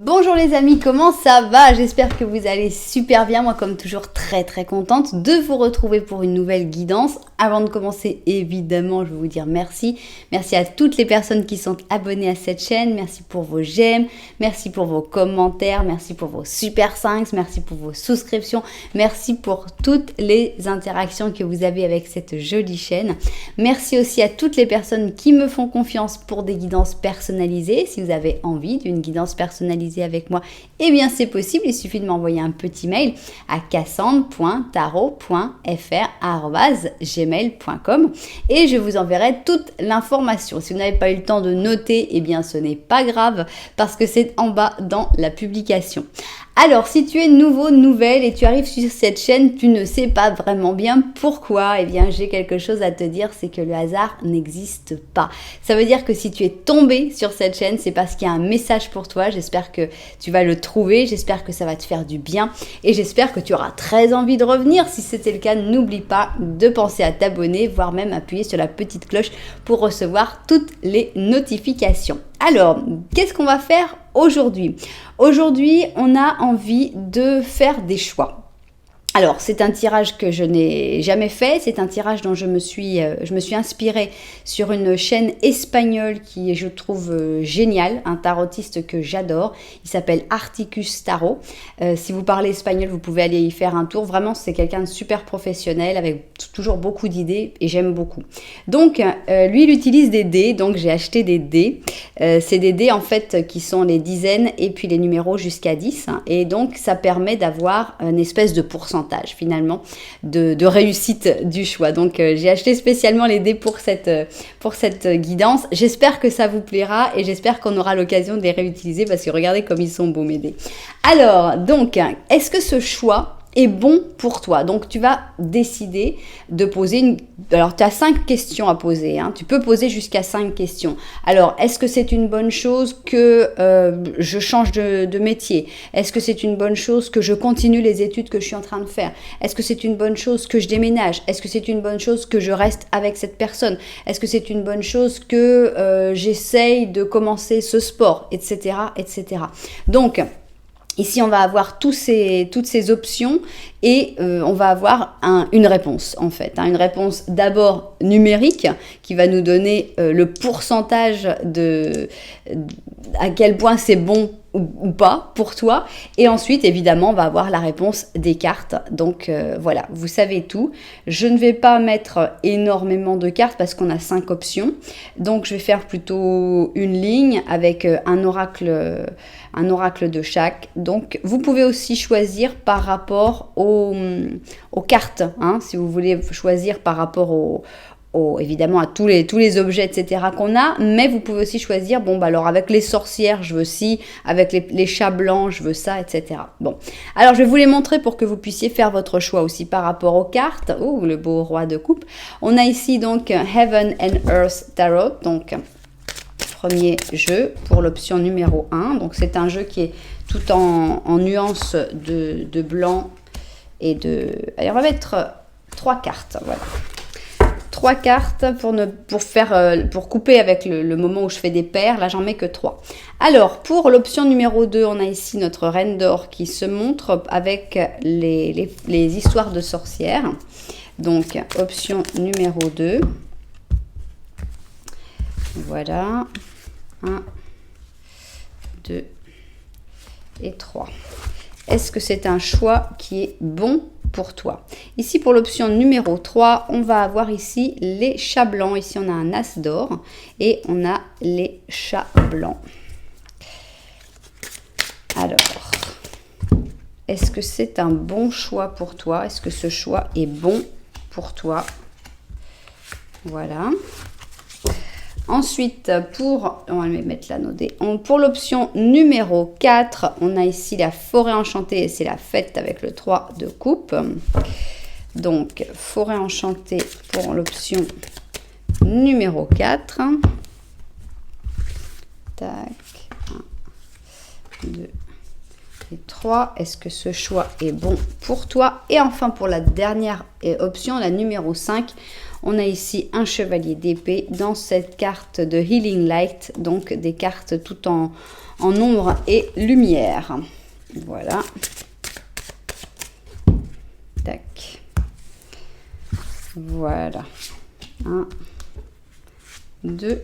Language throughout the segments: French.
Bonjour les amis, comment ça va? J'espère que vous allez super bien. Moi, comme toujours, très contente de vous retrouver pour une nouvelle guidance. Avant de commencer, évidemment, je vais vous dire merci. Merci à toutes les personnes qui sont abonnées à cette chaîne. Merci pour vos j'aime, merci pour vos commentaires, merci pour vos super 5, merci pour vos souscriptions, merci pour toutes les interactions que vous avez avec cette jolie chaîne. Merci aussi à toutes les personnes qui me font confiance pour des guidances personnalisées. Si vous avez envie d'une guidance personnalisée avec moi, eh bien c'est possible, il suffit de m'envoyer un petit mail à cassandre.tarot.fr@gmail.com et je vous enverrai toute l'information. Si vous n'avez pas eu le temps de noter, eh bien ce n'est pas grave parce que c'est en bas dans la publication. Alors, si tu es nouveau, nouvelle et tu arrives sur cette chaîne, tu ne sais pas vraiment bien pourquoi, eh bien, j'ai quelque chose à te dire, c'est que le hasard n'existe pas. Ça veut dire que si tu es tombé sur cette chaîne, c'est parce qu'il y a un message pour toi. J'espère que tu vas le trouver, j'espère que ça va te faire du bien et j'espère que tu auras très envie de revenir. Si c'était le cas, n'oublie pas de penser à t'abonner, voire même appuyer sur la petite cloche pour recevoir toutes les notifications. Alors, qu'est-ce qu'on va faire aujourd'hui? Aujourd'hui, on a envie de faire des choix. Alors, c'est un tirage que je n'ai jamais fait, c'est un tirage dont je me suis inspirée sur une chaîne espagnole qui est, je trouve, géniale, un tarotiste que j'adore, il s'appelle Articus Tarot. Si vous parlez espagnol, vous pouvez aller y faire un tour, vraiment, c'est quelqu'un de super professionnel, avec toujours beaucoup d'idées, et j'aime beaucoup. Donc, lui, il utilise des dés, donc j'ai acheté des dés, c'est des dés, en fait, qui sont les dizaines, et puis les numéros jusqu'à 10, hein, et donc, ça permet d'avoir une espèce de pourcentage finalement de réussite du choix. Donc j'ai acheté spécialement les dés pour cette guidance. J'espère que ça vous plaira et j'espère qu'on aura l'occasion de les réutiliser parce que regardez comme ils sont beaux mes dés. Alors donc, est-ce que ce choix est bon pour toi? Donc tu vas décider de poser alors tu as 5 questions à poser, hein. Tu peux poser jusqu'à 5 questions. Alors est-ce que c'est une bonne chose que je change de métier? Est-ce que c'est une bonne chose que je continue les études que je suis en train de faire? Est-ce que c'est une bonne chose que je déménage? Est-ce que c'est une bonne chose que je reste avec cette personne? Est-ce que c'est une bonne chose que j'essaye de commencer ce sport, etc., etc. Donc ici, on va avoir toutes ces options et on va avoir une réponse en fait. Une réponse d'abord numérique qui va nous donner le pourcentage à quel point c'est bon ou pas pour toi. Et ensuite, évidemment, on va avoir la réponse des cartes. Donc voilà, vous savez tout. Je ne vais pas mettre énormément de cartes parce qu'on a 5 options. Donc je vais faire plutôt une ligne avec un oracle de chaque. Donc vous pouvez aussi choisir par rapport aux cartes, hein, si vous voulez choisir par rapport évidemment à tous les objets, etc. qu'on a, mais vous pouvez aussi choisir, bon, bah alors avec les sorcières, je veux ci, avec les chats blancs, je veux ça, etc. Bon, alors je vais vous les montrer pour que vous puissiez faire votre choix aussi par rapport aux cartes. Oh, le beau roi de coupe. On a ici donc Heaven and Earth Tarot, donc premier jeu pour l'option numéro 1. Donc c'est un jeu qui est tout en nuances de blanc et de... Allez, on va mettre 3 cartes, voilà. 3 cartes pour couper avec le moment où je fais des paires. Là, j'en mets que 3. Alors, pour l'option numéro 2, on a ici notre reine d'or qui se montre avec les histoires de sorcières. Donc, option numéro 2. Voilà. 1, 2 et 3. Est-ce que c'est un choix qui est bon pour toi? Ici, pour l'option numéro 3, on va avoir ici les chats blancs. Ici, on a un as d'or et on a les chats blancs. Alors, est-ce que c'est un bon choix pour toi? Est-ce que ce choix est bon pour toi? Voilà. Ensuite, on va mettre là nos dés. Pour l'option numéro 4, on a ici la forêt enchantée et c'est la fête avec le 3 de coupe. Donc, forêt enchantée pour l'option numéro 4. Tac, 1, 2 et 3. Est-ce que ce choix est bon pour toi? Et enfin, pour la dernière option, la numéro 5, on a ici un chevalier d'épée dans cette carte de Healing Light, donc des cartes tout en en ombre et lumière. Voilà. Tac. Voilà. 1, 2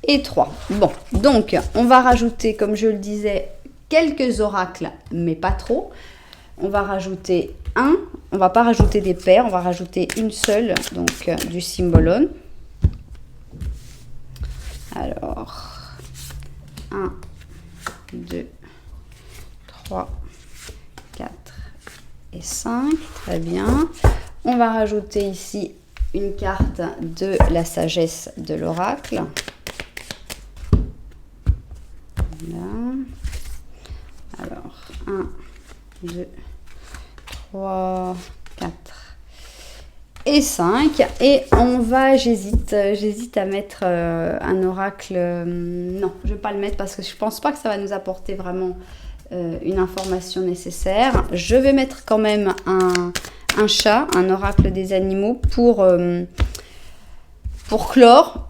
et 3. Bon, donc on va rajouter, comme je le disais, quelques oracles, mais pas trop. On va rajouter on va pas rajouter des paires, on va rajouter une seule, donc du Symbolon. Alors, 1, 2, 3, 4 et 5, très bien. On va rajouter ici une carte de la sagesse de l'oracle. Voilà. Alors, 1, 2, 3, 4 et 5. Et on va, j'hésite à mettre un oracle. Non, je ne vais pas le mettre parce que je ne pense pas que ça va nous apporter vraiment une information nécessaire. Je vais mettre quand même un chat, un oracle des animaux pour clore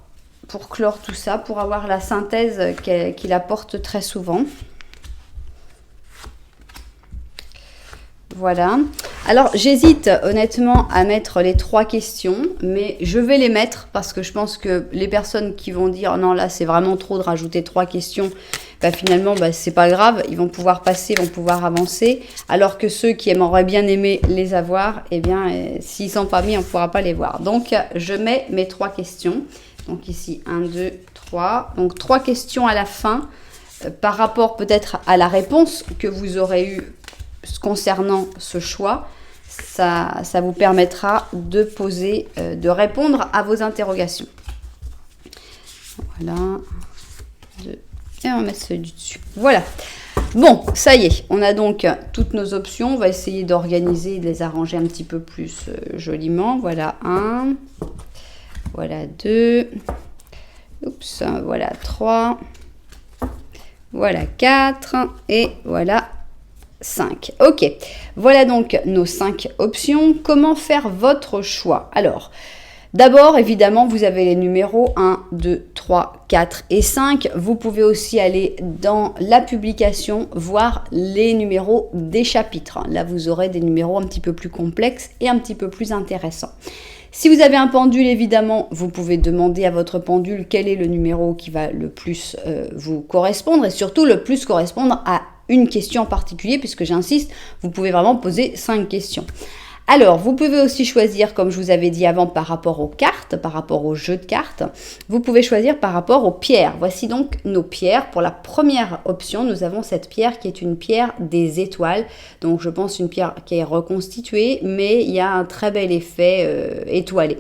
tout ça, pour avoir la synthèse qu'il apporte très souvent. Voilà. Alors, j'hésite honnêtement à mettre les 3 questions, mais je vais les mettre parce que je pense que les personnes qui vont dire non, là, c'est vraiment trop de rajouter 3 questions, bah, finalement, bah, c'est pas grave, ils vont pouvoir passer, ils vont pouvoir avancer. Alors que ceux qui auraient bien aimé les avoir, eh bien, s'ils ne sont pas mis, on ne pourra pas les voir. Donc, je mets mes 3 questions. Donc, ici, 1, 2, 3. Donc, 3 questions à la fin par rapport peut-être à la réponse que vous aurez eue concernant ce choix, ça vous permettra de poser, de répondre à vos interrogations. Voilà. 2. Et on va mettre celui du dessus. Voilà. Bon, ça y est, on a donc toutes nos options. On va essayer d'organiser, de les arranger un petit peu plus joliment. Voilà 1. Voilà 2. Oups, voilà 3. Voilà 4. Et voilà 5. Ok, voilà donc nos 5 options. Comment faire votre choix? Alors, d'abord, évidemment, vous avez les numéros 1, 2, 3, 4 et 5. Vous pouvez aussi aller dans la publication, voir les numéros des chapitres. Là, vous aurez des numéros un petit peu plus complexes et un petit peu plus intéressants. Si vous avez un pendule, évidemment, vous pouvez demander à votre pendule quel est le numéro qui va le plus vous correspondre et surtout le plus correspondre à une question en particulier, puisque j'insiste, vous pouvez vraiment poser 5 questions. Alors, vous pouvez aussi choisir, comme je vous avais dit avant, par rapport aux cartes, par rapport au jeu de cartes. Vous pouvez choisir par rapport aux pierres. Voici donc nos pierres. Pour la première option, nous avons cette pierre qui est une pierre des étoiles. Donc, je pense une pierre qui est reconstituée, mais il y a un très bel effet étoilé.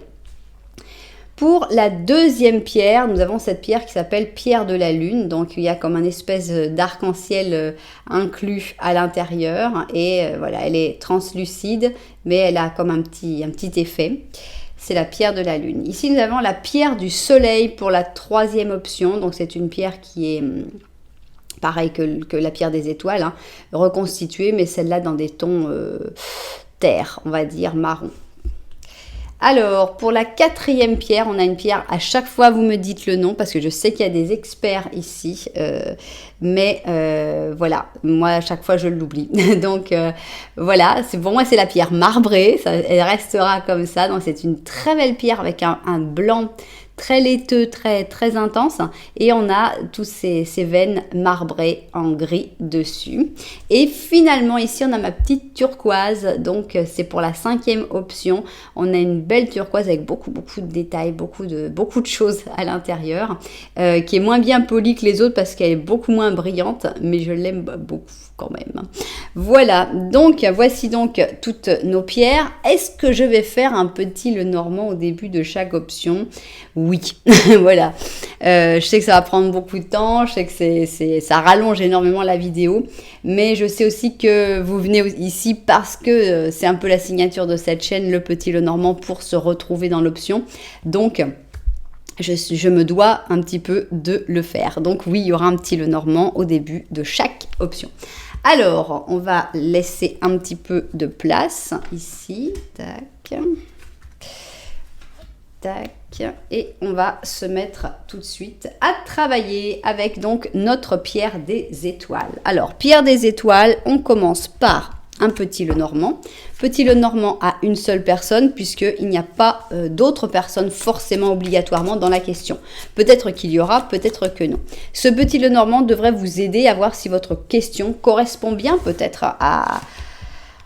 Pour la deuxième pierre, nous avons cette pierre qui s'appelle pierre de la lune. Donc, il y a comme un espèce d'arc-en-ciel inclus à l'intérieur. Et voilà, elle est translucide, mais elle a comme un petit effet. C'est la pierre de la lune. Ici, nous avons la pierre du soleil pour la troisième option. Donc, c'est une pierre qui est pareil que la pierre des étoiles, hein, reconstituée, mais celle-là dans des tons terre, on va dire marron. Alors, pour la quatrième pierre, on a une pierre, à chaque fois vous me dites le nom, parce que je sais qu'il y a des experts ici, mais voilà, moi à chaque fois je l'oublie. Donc voilà, pour moi c'est la pierre marbrée, elle restera comme ça, donc c'est une très belle pierre avec un blanc très laiteux, très intense, et on a tous ces veines marbrées en gris dessus. Et finalement ici on a ma petite turquoise, donc c'est pour la cinquième option. On a une belle turquoise avec beaucoup de détails, beaucoup de choses à l'intérieur, qui est moins bien polie que les autres parce qu'elle est beaucoup moins brillante, mais je l'aime beaucoup quand même. Voilà, donc voici donc toutes nos pierres. Est-ce que je vais faire un petit Lenormand au début de chaque option? Oui, voilà. Je sais que ça va prendre beaucoup de temps, je sais que ça rallonge énormément la vidéo, mais je sais aussi que vous venez ici parce que c'est un peu la signature de cette chaîne, le petit Lenormand, pour se retrouver dans l'option. Donc, je me dois un petit peu de le faire. Donc oui, il y aura un petit Lenormand au début de chaque option. Alors, on va laisser un petit peu de place ici. Tac. Tac. Et on va se mettre tout de suite à travailler avec donc notre pierre des étoiles. Alors, pierre des étoiles, on commence par un petit Lenormand. Petit Lenormand à une seule personne puisqu'il n'y a pas d'autres personnes forcément obligatoirement dans la question. Peut-être qu'il y aura, peut-être que non. Ce petit Lenormand devrait vous aider à voir si votre question correspond bien peut-être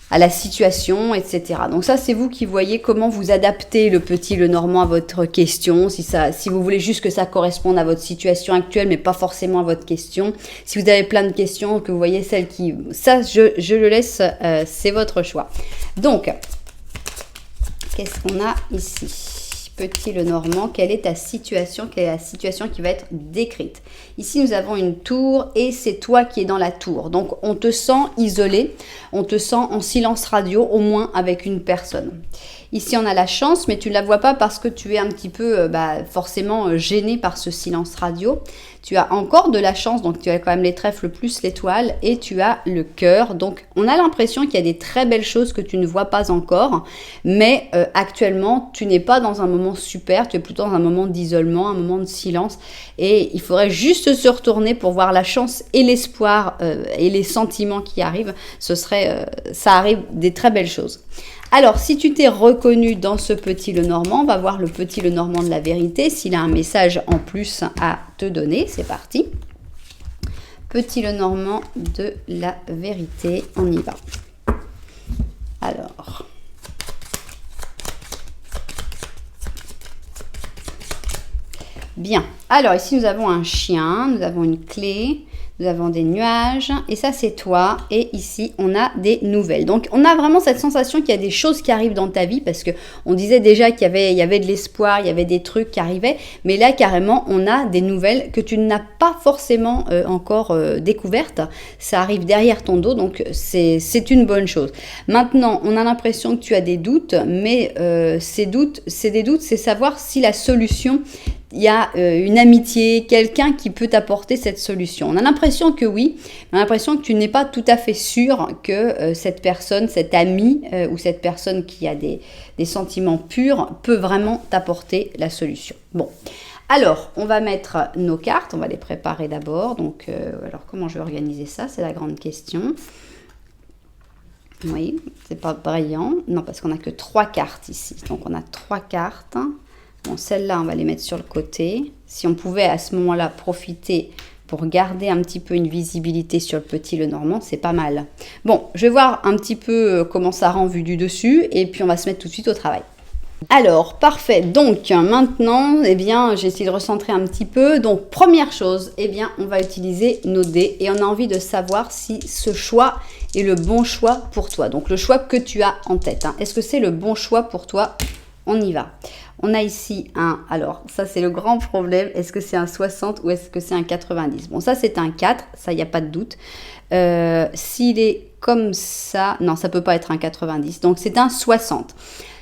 à la situation, etc. Donc ça, c'est vous qui voyez comment vous adaptez le petit Lenormand à votre question, si vous voulez juste que ça corresponde à votre situation actuelle, mais pas forcément à votre question. Si vous avez plein de questions, que vous voyez celles qui... Ça, je le laisse, c'est votre choix. Donc, qu'est-ce qu'on a ici ? Petit Lenormand, quelle est ta situation? Quelle est la situation qui va être décrite? Ici, nous avons une tour et c'est toi qui es dans la tour. Donc, on te sent isolé, on te sent en silence radio, au moins avec une personne. Ici, on a la chance, mais tu ne la vois pas parce que tu es un petit peu forcément gêné par ce silence radio. Tu as encore de la chance, donc tu as quand même les trèfles plus l'étoile et tu as le cœur. Donc, on a l'impression qu'il y a des très belles choses que tu ne vois pas encore, mais actuellement, tu n'es pas dans un moment super, tu es plutôt dans un moment d'isolement, un moment de silence et il faudrait juste se retourner pour voir la chance et l'espoir et les sentiments qui arrivent. Ça arrive des très belles choses. Alors, si tu t'es reconnu dans ce petit Lenormand, on va voir le petit Lenormand de la vérité, s'il a un message en plus à te donner. C'est parti. Petit Lenormand de la vérité, on y va. Alors... Bien. Alors, ici, nous avons un chien, nous avons une clé... Nous avons des nuages et ça c'est toi et ici on a des nouvelles. Donc on a vraiment cette sensation qu'il y a des choses qui arrivent dans ta vie parce que on disait déjà qu'il y avait de l'espoir, il y avait des trucs qui arrivaient, mais là carrément on a des nouvelles que tu n'as pas forcément encore découvertes. Ça arrive derrière ton dos donc c'est une bonne chose. Maintenant on a l'impression que tu as des doutes, mais ces doutes, c'est savoir si la solution... Il y a une amitié, quelqu'un qui peut t'apporter cette solution. On a l'impression que oui, on a l'impression que tu n'es pas tout à fait sûr que cette personne, cet ami ou cette personne qui a des sentiments purs peut vraiment t'apporter la solution. Bon, alors on va mettre nos cartes, on va les préparer d'abord. Donc, alors comment je vais organiser ça? C'est la grande question. Oui, c'est pas brillant. Non, parce qu'on n'a que 3 cartes ici. Donc on a 3 cartes. Bon, celles-là, on va les mettre sur le côté. Si on pouvait à ce moment-là profiter pour garder un petit peu une visibilité sur le petit Lenormand, c'est pas mal. Bon, je vais voir un petit peu comment ça rend vu du dessus et puis on va se mettre tout de suite au travail. Alors, parfait. Donc, maintenant, eh bien, j'ai essayé de recentrer un petit peu. Donc, première chose, eh bien, on va utiliser nos dés et on a envie de savoir si ce choix est le bon choix pour toi. Donc, le choix que tu as en tête. Hein. Est-ce que c'est le bon choix pour toi? On y va. On a ici un, alors ça c'est le grand problème, est-ce que c'est un 60 ou est-ce que c'est un 90? Bon ça c'est un 4, ça il n'y a pas de doute. S'il est comme ça, non ça peut pas être un 90, donc c'est un 60.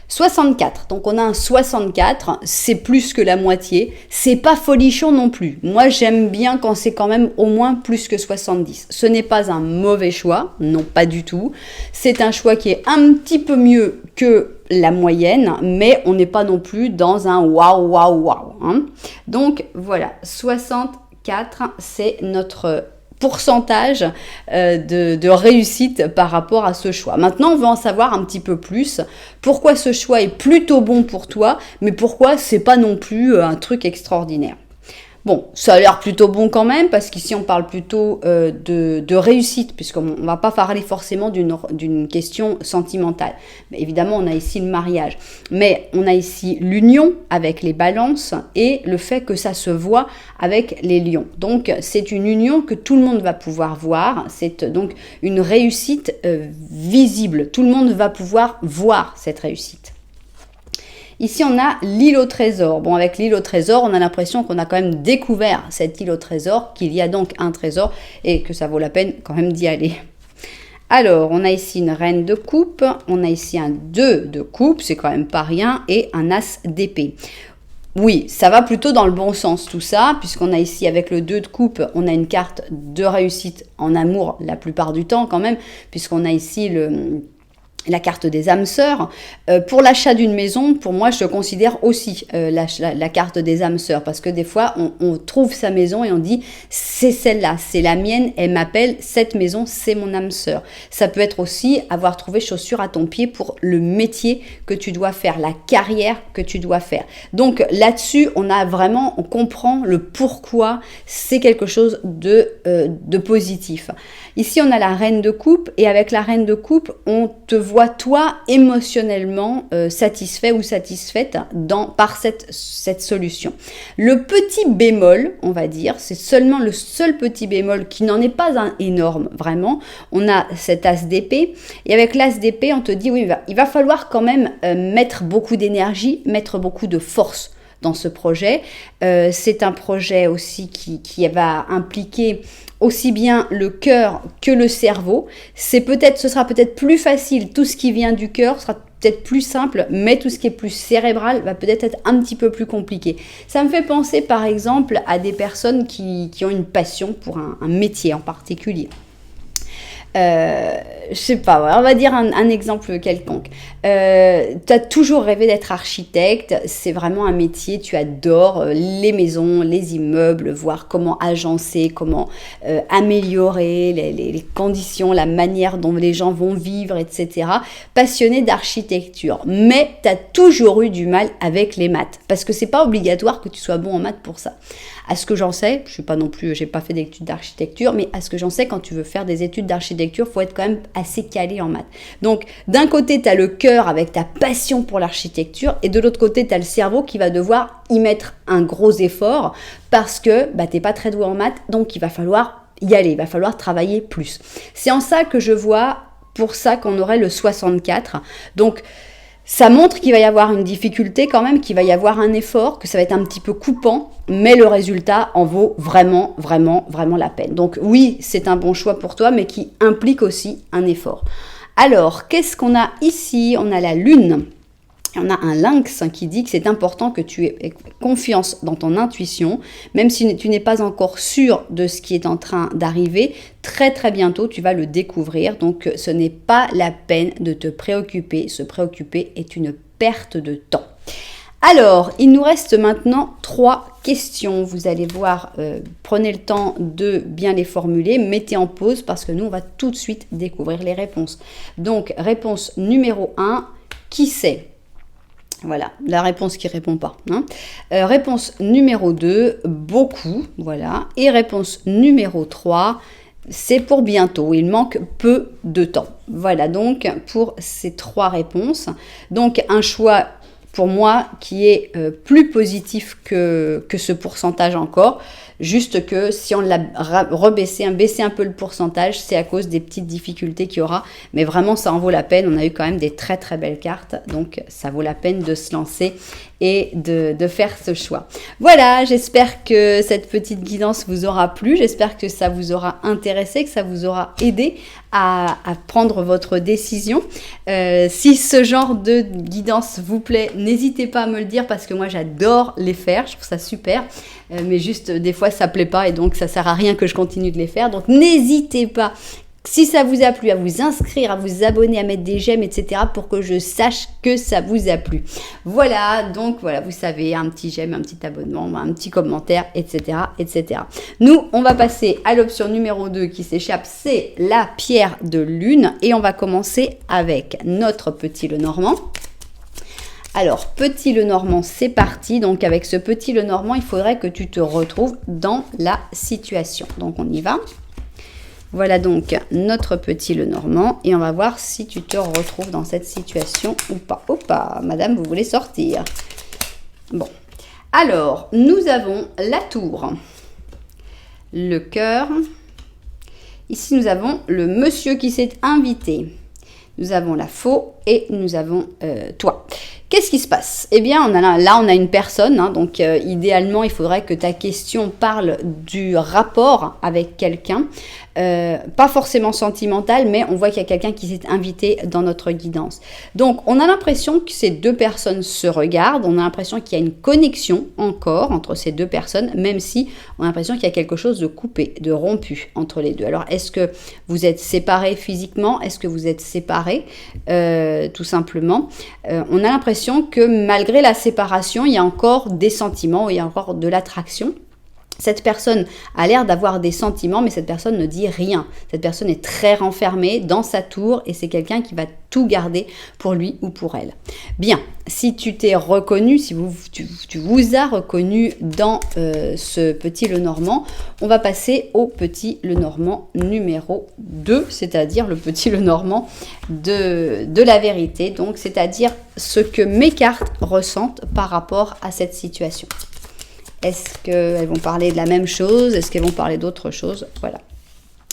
64, donc on a un 64, c'est plus que la moitié, c'est pas folichon non plus. Moi j'aime bien quand c'est quand même au moins plus que 70. Ce n'est pas un mauvais choix, non pas du tout. C'est un choix qui est un petit peu mieux que la moyenne, mais on n'est pas non plus dans un waouh waouh waouh. Hein. Donc voilà, 64, c'est notre pourcentage de réussite par rapport à ce choix. Maintenant, on veut en savoir un petit peu plus. Pourquoi ce choix est plutôt bon pour toi, mais pourquoi c'est pas non plus un truc extraordinaire. Bon, ça a l'air plutôt bon quand même, parce qu'ici on parle plutôt de réussite, puisqu'on ne va pas parler forcément d'une question sentimentale. Mais évidemment, on a ici le mariage. Mais on a ici l'union avec les balances et le fait que ça se voit avec les lions. Donc, c'est une union que tout le monde va pouvoir voir. C'est donc une réussite visible. Tout le monde va pouvoir voir cette réussite. Ici, on a l'île au trésor. Bon, avec l'île au trésor, on a l'impression qu'on a quand même découvert cette île au trésor, qu'il y a donc un trésor et que ça vaut la peine quand même d'y aller. Alors, on a ici une reine de coupe, on a ici un 2 de coupe, c'est quand même pas rien, et un as d'épée. Oui, ça va plutôt dans le bon sens tout ça, puisqu'on a ici avec le 2 de coupe, on a une carte de réussite en amour la plupart du temps quand même, puisqu'on a ici la carte des âmes sœurs. Pour l'achat d'une maison, pour moi, je considère aussi la carte des âmes sœurs, parce que des fois, on trouve sa maison et on dit, c'est celle-là, c'est la mienne, elle m'appelle, cette maison, c'est mon âme sœur. Ça peut être aussi avoir trouvé chaussure à ton pied pour le métier que tu dois faire, la carrière que tu dois faire. Donc là-dessus, on comprend le pourquoi c'est quelque chose de positif. Ici, on a la reine de coupe, et avec la reine de coupe, on te voit toi émotionnellement satisfait ou satisfaite par cette solution. Le petit bémol, on va dire, c'est seulement le seul petit bémol qui n'en est pas un énorme, vraiment. On a cet as d'épée, et avec l'as d'épée, on te dit, oui, il va falloir quand même mettre beaucoup d'énergie, mettre beaucoup de force dans ce projet. C'est un projet aussi qui va impliquer aussi bien le cœur que le cerveau. Ce sera peut-être plus facile, tout ce qui vient du cœur sera peut-être plus simple, mais tout ce qui est plus cérébral va peut-être être un petit peu plus compliqué. Ça me fait penser par exemple à des personnes qui ont une passion pour un métier en particulier. Je sais pas, on va dire un exemple quelconque. Tu as toujours rêvé d'être architecte, c'est vraiment un métier, tu adores les maisons, les immeubles, voir comment agencer, comment améliorer les conditions, la manière dont les gens vont vivre, etc. Passionné d'architecture, mais tu as toujours eu du mal avec les maths, parce que c'est pas obligatoire que tu sois bon en maths pour ça. À ce que j'en sais, j'ai pas fait d'études d'architecture, mais à ce que j'en sais, quand tu veux faire des études d'architecture, faut être quand même assez calé en maths. Donc, d'un côté, tu as le cœur avec ta passion pour l'architecture, et de l'autre côté, tu as le cerveau qui va devoir y mettre un gros effort, parce que t'es pas très doué en maths, donc il va falloir y aller, il va falloir travailler plus. C'est en ça que je vois, pour ça qu'on aurait le 64. Donc, ça montre qu'il va y avoir une difficulté quand même, qu'il va y avoir un effort, que ça va être un petit peu coupant, mais le résultat en vaut vraiment, vraiment, vraiment la peine. Donc oui, c'est un bon choix pour toi, mais qui implique aussi un effort. Alors, qu'est-ce qu'on a ici? On a la lune. On a un lynx qui dit que c'est important que tu aies confiance dans ton intuition, même si tu n'es pas encore sûr de ce qui est en train d'arriver. Très très bientôt, tu vas le découvrir. Donc, ce n'est pas la peine de te préoccuper. Se préoccuper est une perte de temps. Alors, il nous reste maintenant 3 questions. Vous allez voir, prenez le temps de bien les formuler, mettez en pause parce que nous, on va tout de suite découvrir les réponses. Donc, réponse numéro 1, qui sait ? Voilà, la réponse qui ne répond pas. Réponse numéro 2, beaucoup. Voilà. Et réponse numéro 3, c'est pour bientôt. Il manque peu de temps. Voilà donc pour ces 3 réponses. Donc un choix pour moi qui est plus positif que ce pourcentage encore. Juste que si on l'a baissé un peu le pourcentage, c'est à cause des petites difficultés qu'il y aura. Mais vraiment, ça en vaut la peine. On a eu quand même des très très belles cartes. Donc, ça vaut la peine de se lancer et de faire ce choix. Voilà, j'espère que cette petite guidance vous aura plu. J'espère que ça vous aura intéressé, que ça vous aura aidé à prendre votre décision. Si ce genre de guidance vous plaît, n'hésitez pas à me le dire parce que moi, j'adore les faire. Je trouve ça super. Mais juste, des fois, ça plaît pas et donc ça sert à rien que je continue de les faire. Donc, n'hésitez pas, si ça vous a plu, à vous inscrire, à vous abonner, à mettre des j'aime, etc. pour que je sache que ça vous a plu. Voilà, donc voilà, vous savez, un petit j'aime, un petit abonnement, un petit commentaire, etc., etc. Nous, on va passer à l'option numéro 2 qui s'échappe, c'est la pierre de lune. Et on va commencer avec notre petit Lenormand. Alors, petit Lenormand, c'est parti. Donc, avec ce petit Lenormand, il faudrait que tu te retrouves dans la situation. Donc, on y va. Voilà donc notre petit Lenormand. Et on va voir si tu te retrouves dans cette situation ou pas. Opa, madame, vous voulez sortir. Bon. Alors, nous avons la tour, le cœur. Ici, nous avons le monsieur qui s'est invité. Nous avons la faux et nous avons toi. Qu'est-ce qui se passe? Eh bien, là, on a une personne, hein, donc idéalement, il faudrait que ta question parle du rapport avec quelqu'un. Pas forcément sentimental, mais on voit qu'il y a quelqu'un qui s'est invité dans notre guidance. Donc, on a l'impression que ces deux personnes se regardent, on a l'impression qu'il y a une connexion encore entre ces deux personnes, même si on a l'impression qu'il y a quelque chose de coupé, de rompu entre les deux. Alors, est-ce que vous êtes séparés physiquement? Est-ce que vous êtes séparés tout simplement? On a l'impression que malgré la séparation, il y a encore des sentiments, il y a encore de l'attraction. Cette personne a l'air d'avoir des sentiments, mais cette personne ne dit rien. Cette personne est très renfermée dans sa tour et c'est quelqu'un qui va tout garder pour lui ou pour elle. Bien, si tu t'es reconnu, si tu vous as reconnu dans ce petit Lenormand, on va passer au petit Lenormand numéro 2, c'est-à-dire le petit Lenormand de la vérité, donc c'est-à-dire ce que mes cartes ressentent par rapport à cette situation. Est-ce qu'elles vont parler de la même chose? Est-ce qu'elles vont parler d'autre chose? Voilà.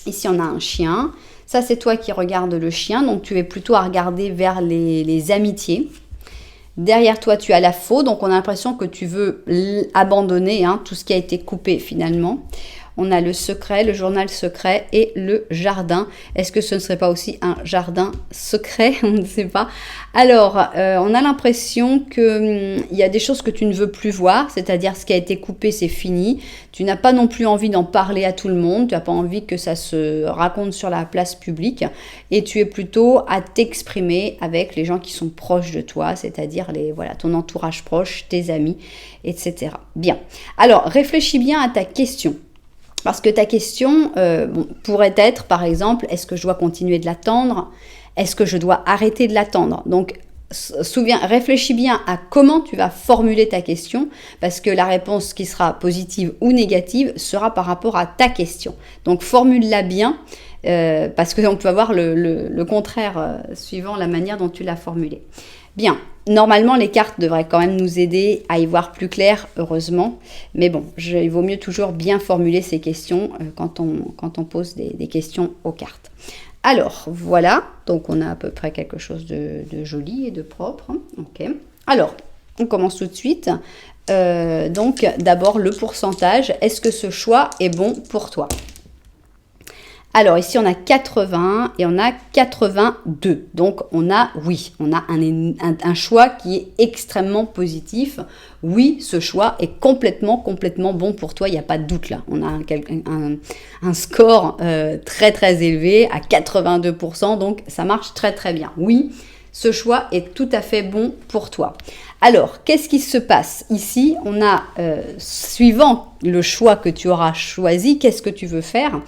Ici, on a un chien. Ça, c'est toi qui regardes le chien. Donc, tu es plutôt à regarder vers les amitiés. Derrière toi, tu as la faux. Donc, on a l'impression que tu veux abandonner tout ce qui a été coupé finalement. On a le secret, le journal secret et le jardin. Est-ce que ce ne serait pas aussi un jardin secret? On ne sait pas. Alors, on a l'impression qu'il y a des choses que tu ne veux plus voir, c'est-à-dire ce qui a été coupé, c'est fini. Tu n'as pas non plus envie d'en parler à tout le monde, tu n'as pas envie que ça se raconte sur la place publique et tu es plutôt à t'exprimer avec les gens qui sont proches de toi, c'est-à-dire ton entourage proche, tes amis, etc. Bien. Alors, réfléchis bien à ta question. Parce que ta question pourrait être, par exemple, est-ce que je dois continuer de l'attendre? Est-ce que je dois arrêter de l'attendre? Donc, réfléchis bien à comment tu vas formuler ta question, parce que la réponse qui sera positive ou négative sera par rapport à ta question. Donc, formule-la bien, parce qu'on peut avoir le contraire suivant la manière dont tu l'as formulée. Bien, normalement, les cartes devraient quand même nous aider à y voir plus clair, heureusement. Mais bon, il vaut mieux toujours bien formuler ces questions quand on pose des questions aux cartes. Alors, voilà. Donc, on a à peu près quelque chose de joli et de propre. Ok. Alors, on commence tout de suite. Donc, d'abord, le pourcentage. Est-ce que ce choix est bon pour toi ? Alors ici on a 80 et on a 82, donc on a un choix qui est extrêmement positif. Oui, ce choix est complètement bon pour toi, il n'y a pas de doute là. On a un score très très élevé à 82%, donc ça marche très très bien. Oui, ce choix est tout à fait bon pour toi. Alors, qu'est-ce qui se passe? Ici, on a, suivant le choix que tu auras choisi, qu'est-ce que tu veux faire?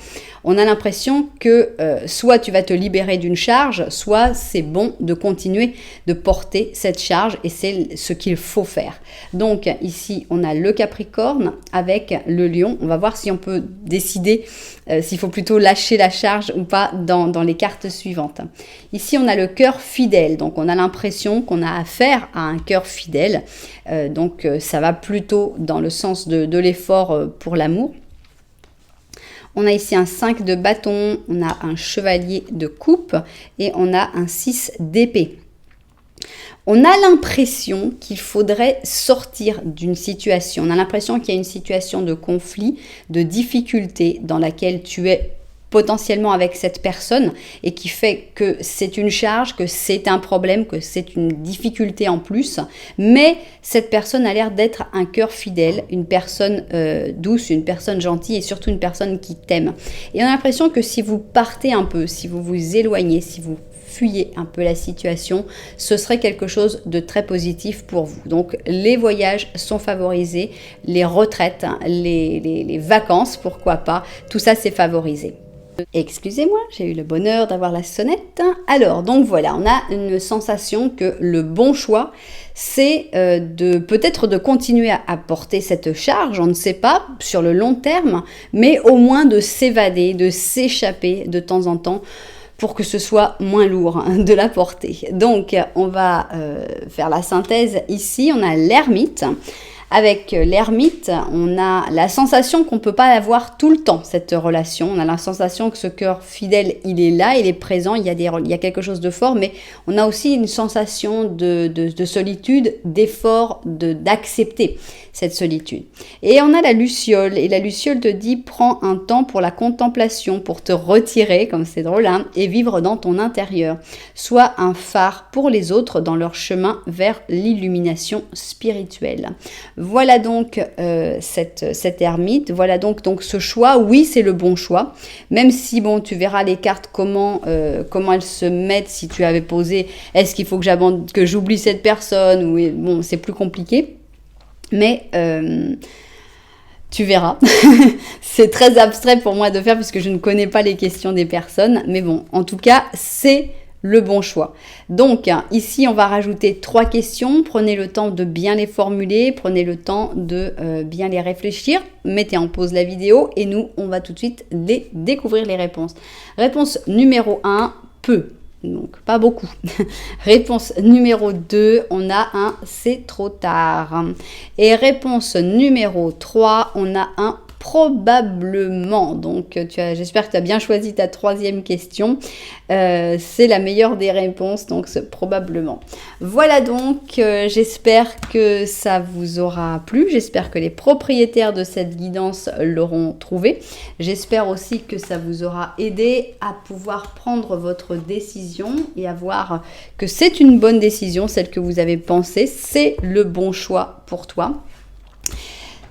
On a l'impression que soit tu vas te libérer d'une charge, soit c'est bon de continuer de porter cette charge et c'est ce qu'il faut faire. Donc ici, on a le Capricorne avec le Lion. On va voir si on peut décider s'il faut plutôt lâcher la charge ou pas dans les cartes suivantes. Ici, on a le cœur fidèle. Donc on a l'impression qu'on a affaire à un cœur fidèle. Donc ça va plutôt dans le sens de l'effort pour l'amour. On a ici un 5 de bâton, on a un chevalier de coupe et on a un 6 d'épée. On a l'impression qu'il faudrait sortir d'une situation. On a l'impression qu'il y a une situation de conflit, de difficulté dans laquelle tu es potentiellement avec cette personne et qui fait que c'est une charge, que c'est un problème, que c'est une difficulté en plus, mais cette personne a l'air d'être un cœur fidèle, une personne douce, une personne gentille et surtout une personne qui t'aime. Et on a l'impression que si vous partez un peu, si vous vous éloignez, si vous fuyez un peu la situation, ce serait quelque chose de très positif pour vous. Donc les voyages sont favorisés, les retraites, les vacances, pourquoi pas, tout ça c'est favorisé. Excusez-moi, j'ai eu le bonheur d'avoir la sonnette. Alors, donc voilà, on a une sensation que le bon choix, c'est peut-être de continuer à porter cette charge, on ne sait pas, sur le long terme, mais au moins de s'évader, de s'échapper de temps en temps pour que ce soit moins lourd de la porter. Donc, on va faire la synthèse ici. On a l'ermite. Avec l'ermite, on a la sensation qu'on ne peut pas avoir tout le temps, cette relation. On a la sensation que ce cœur fidèle, il est là, il est présent, il y a quelque chose de fort, mais on a aussi une sensation de solitude, d'effort, d'accepter cette solitude. Et on a la luciole, et la luciole te dit, prends un temps pour la contemplation, pour te retirer, comme c'est drôle, hein, et vivre dans ton intérieur. Sois un phare pour les autres dans leur chemin vers l'illumination spirituelle. Voilà donc cette ermite, voilà donc ce choix. Oui, c'est le bon choix, même si bon, tu verras les cartes comment elles se mettent. Si tu avais posé, est-ce qu'il faut que j'oublie cette personne, ou bon, c'est plus compliqué, mais tu verras. C'est très abstrait pour moi de faire puisque je ne connais pas les questions des personnes, mais bon, en tout cas, c'est le bon choix. Donc, ici, on va rajouter 3 questions. Prenez le temps de bien les formuler, prenez le temps de bien les réfléchir. Mettez en pause la vidéo et nous, on va tout de suite découvrir les réponses. Réponse numéro 1, peu. Donc, pas beaucoup. Réponse numéro 2, on a un « c'est trop tard ». Et réponse numéro 3, on a un « probablement ». Donc, j'espère que tu as bien choisi ta 3e question. C'est la meilleure des réponses, donc c'est probablement. Voilà donc, j'espère que ça vous aura plu. J'espère que les propriétaires de cette guidance l'auront trouvé. J'espère aussi que ça vous aura aidé à pouvoir prendre votre décision et à voir que c'est une bonne décision, celle que vous avez pensée. C'est le bon choix pour toi.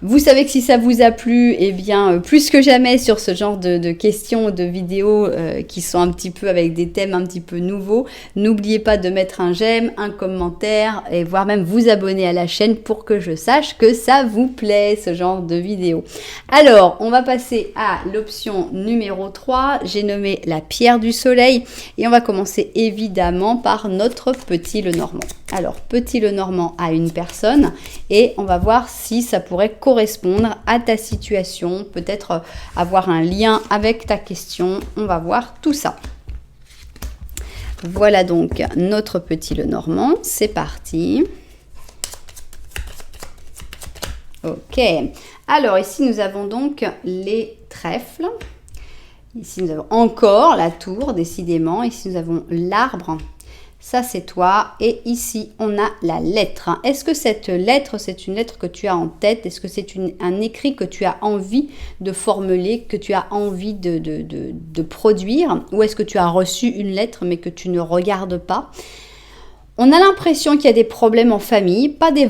Vous savez que si ça vous a plu, eh bien, plus que jamais sur ce genre de questions, de vidéos qui sont un petit peu avec des thèmes un petit peu nouveaux, n'oubliez pas de mettre un j'aime, un commentaire et voire même vous abonner à la chaîne pour que je sache que ça vous plaît, ce genre de vidéo. Alors, on va passer à l'option numéro 3. J'ai nommé la pierre du soleil et on va commencer évidemment par notre petit Lenormand. Alors, petit Lenormand à une personne et on va voir si ça pourrait correspondre à ta situation, peut-être avoir un lien avec ta question. On va voir tout ça. Voilà donc notre petit Lenormand. C'est parti. Ok. Alors ici, nous avons donc les trèfles. Ici, nous avons encore la tour, décidément. Ici, nous avons l'arbre. Ça, c'est toi. Et ici, on a la lettre. Est-ce que cette lettre, c'est une lettre que tu as en tête? Est-ce que c'est un écrit que tu as envie de formuler, que tu as envie de produire? Ou est-ce que tu as reçu une lettre, mais que tu ne regardes pas? On a l'impression qu'il y a des problèmes en famille, pas des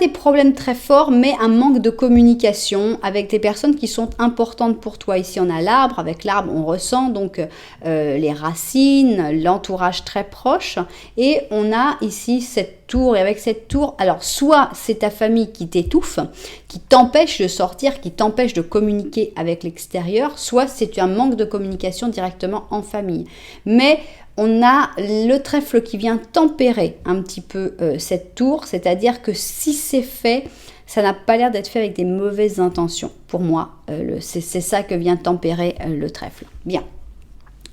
problèmes très forts, mais un manque de communication avec des personnes qui sont importantes pour toi. Ici, on a l'arbre. Avec l'arbre, on ressent donc les racines, l'entourage très proche. Et on a ici cette tour. Et avec cette tour, alors soit c'est ta famille qui t'étouffe, qui t'empêche de sortir, qui t'empêche de communiquer avec l'extérieur, soit c'est un manque de communication directement en famille. Mais on a le trèfle qui vient tempérer un petit peu cette tour, c'est-à-dire que si c'est fait, ça n'a pas l'air d'être fait avec des mauvaises intentions. Pour moi, c'est ça que vient tempérer le trèfle. Bien.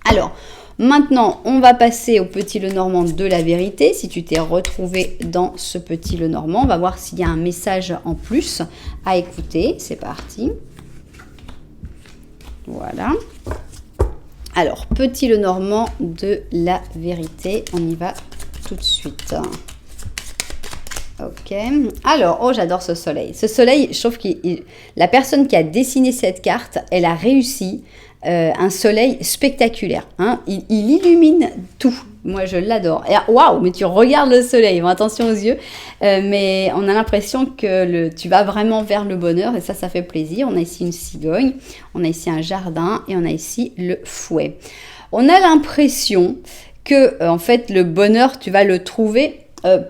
Alors, maintenant, on va passer au petit Lenormand de la vérité. Si tu t'es retrouvé dans ce petit Lenormand, on va voir s'il y a un message en plus à écouter. C'est parti. Voilà. Alors, petit Lenormand de la vérité, on y va tout de suite. Ok. Alors, oh, j'adore ce soleil. Ce soleil, je trouve que la personne qui a dessiné cette carte, elle a réussi un soleil spectaculaire. Hein. Il illumine tout. Moi, je l'adore. Et waouh, mais tu regardes le soleil. Bon, attention aux yeux. Mais on a l'impression que tu vas vraiment vers le bonheur. Et ça fait plaisir. On a ici une cigogne. On a ici un jardin. Et on a ici le fouet. On a l'impression que, en fait, le bonheur, tu vas le trouver